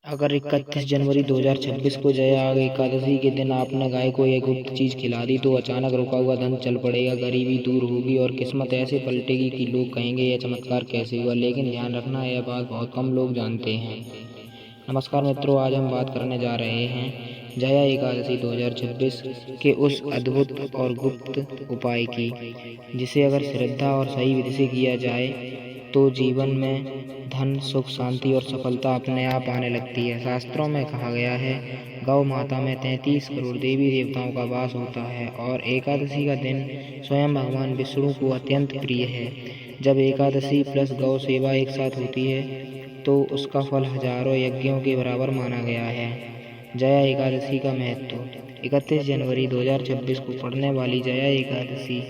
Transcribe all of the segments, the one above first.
अगर 31 जनवरी 2026 को जया एकादशी के दिन आपने गाय को यह गुप्त चीज खिला दी तो अचानक रुका हुआ धन चल पड़ेगा, गरीबी दूर होगी और किस्मत ऐसे पलटेगी कि लोग कहेंगे यह चमत्कार कैसे हुआ। लेकिन ध्यान रखना, यह बात बहुत कम लोग जानते हैं। नमस्कार मित्रों, आज हम बात करने जा रहे हैं जया एकादशी 2026 के उस अद्भुत और गुप्त उपाय की, जिसे अगर श्रद्धा और सही विधि से किया जाए तो जीवन में धन, सुख, शांति और सफलता अपने आप आने लगती है। शास्त्रों में कहा गया है, गौ माता में 33 करोड़ देवी देवताओं का वास होता है और एकादशी का दिन स्वयं भगवान विष्णु को अत्यंत प्रिय है। जब एकादशी प्लस गौ सेवा एक साथ होती है तो उसका फल हजारों यज्ञों के बराबर माना गया है। जया एकादशी का महत्व। 31 जनवरी 2026 को पड़ने वाली जया एकादशी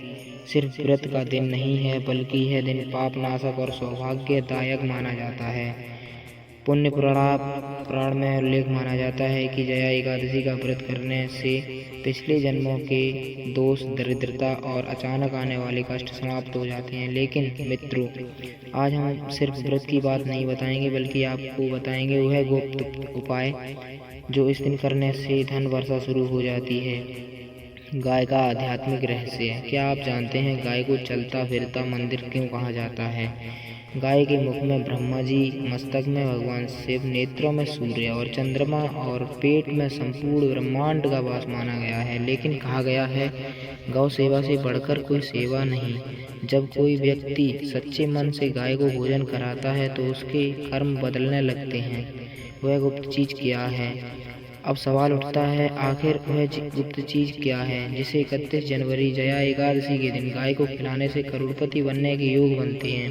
सिर्फ व्रत का दिन नहीं है, बल्कि यह दिन पाप नाशक और सौभाग्यदायक माना जाता है। पुण्य पुराण में उल्लेख माना जाता है कि जया एकादशी का व्रत करने से पिछले जन्मों के दोष, दरिद्रता और अचानक आने वाले कष्ट समाप्त हो जाते हैं। लेकिन मित्रों, आज हम सिर्फ व्रत की बात नहीं बताएंगे, बल्कि आपको बताएंगे वह गुप्त उपाय जो इस दिन करने से धन वर्षा शुरू हो जाती है। गाय का आध्यात्मिक रहस्य। क्या आप जानते हैं गाय को चलता फिरता मंदिर क्यों कहा जाता है? गाय के मुख में ब्रह्मा जी, मस्तक में भगवान शिव, नेत्रों में सूर्य और चंद्रमा और पेट में संपूर्ण ब्रह्मांड का वास माना गया है। लेकिन कहा गया है, गौ सेवा से बढ़कर कोई सेवा नहीं। जब कोई व्यक्ति सच्चे मन से गाय को भोजन कराता है तो उसके कर्म बदलने लगते हैं। वह गुप्त चीज क्या है? अब सवाल उठता है, आखिर वह गुप्त चीज क्या है जिसे 31 जनवरी जया एकादशी के दिन गाय को खिलाने से करोड़पति बनने के योग बनते हैं?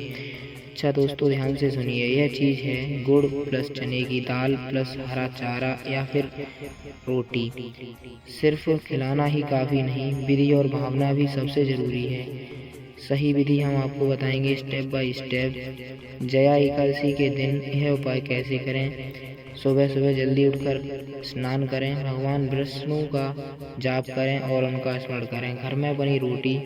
अच्छा दोस्तों, ध्यान से सुनिए। यह चीज है गुड़ प्लस चने की दाल प्लस हरा चारा या फिर रोटी। सिर्फ खिलाना ही काफी नहीं, विधि और भावना भी सबसे जरूरी है। सही विधि हम आपको बताएंगे step by step. Jaya Ekadashi के दिन यह उपाय कैसे करें? सुबह सुबह जल्दी उठकर स्नान करें, भगवान विष्णु का जाप करें और उनका स्मरण करें। घर में बनी रोटी,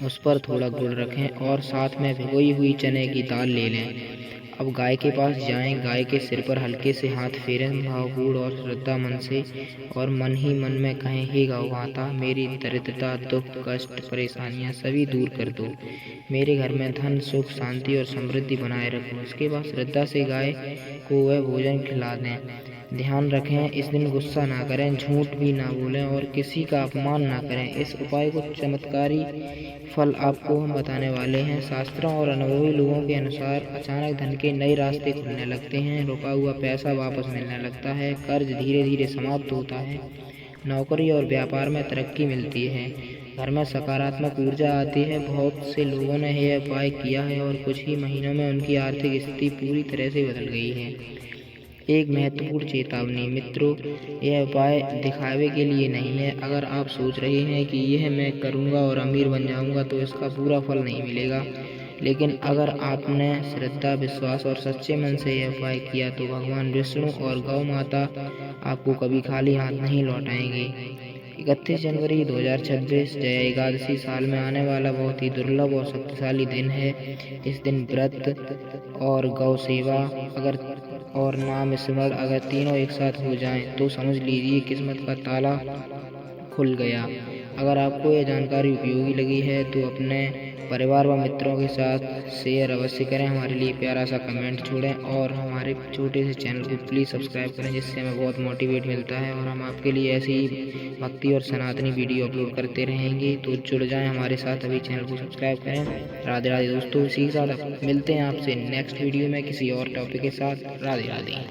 उस पर थोड़ा गुड़ रखें और साथ में भिगोई हुई चने की दाल ले लें। अब गाय के पास जाएं, गाय के सिर पर हल्के से हाथ फेरें भावपूर्ण और श्रद्धा मन से, और मन ही मन में कहें, हे गौ माता, मेरी दरिद्रता, दुख, कष्ट, परेशानियां सभी दूर कर दो। मेरे घर में धन, सुख, शांति और समृद्धि बनाए रखो। उसके बाद श्रद्धा से गाय को वह भोजन खिला दें। ध्यान रखें, इस दिन गुस्सा ना करें, झूठ भी ना बोलें और किसी का अपमान ना करें। इस उपाय को चमत्कारी फल आपको हम बताने वाले हैं। शास्त्रों और अनुभवी लोगों के अनुसार अचानक धन के नए रास्ते खुलने लगते हैं, रुका हुआ पैसा वापस मिलने लगता है, कर्ज धीरे धीरे समाप्त होता है, नौकरी और व्यापार में तरक्की मिलती है, घर में सकारात्मक ऊर्जा आती है। बहुत से लोगों ने यह उपाय किया है और कुछ ही महीनों में उनकी आर्थिक स्थिति पूरी तरह से बदल गई है। एक महत्वपूर्ण चेतावनी मित्रों, यह उपाय दिखावे के लिए नहीं है। अगर आप सोच रहे हैं कि यह मैं करूंगा और अमीर बन जाऊंगा तो इसका पूरा फल नहीं मिलेगा। लेकिन अगर आपने श्रद्धा, विश्वास और सच्चे मन से यह उपाय किया तो भगवान विष्णु और गौ माता आपको कभी खाली हाथ नहीं लौटाएंगे। 31 जनवरी 2026 जया एकादशी साल में आने वाला बहुत ही दुर्लभ और शक्तिशाली दिन है। इस दिन व्रत और गौ सेवा और नाम स्मरण अगर तीनों एक साथ हो जाएं तो समझ लीजिए किस्मत का ताला खुल गया। अगर आपको यह जानकारी उपयोगी लगी है तो अपने परिवार व मित्रों के साथ शेयर अवश्य करें। हमारे लिए प्यारा सा कमेंट छोड़ें और हमारे छोटे से चैनल को प्लीज़ सब्सक्राइब करें, जिससे हमें बहुत मोटिवेट मिलता है और हम आपके लिए ऐसी ही भक्ति और सनातनी वीडियो अपलोड करते रहेंगे। तो जुड़ जाएं हमारे साथ, अभी चैनल को सब्सक्राइब करें। राधे राधे दोस्तों, इसी के साथ मिलते हैं आपसे नेक्स्ट वीडियो में किसी और टॉपिक के साथ। राधे राधे।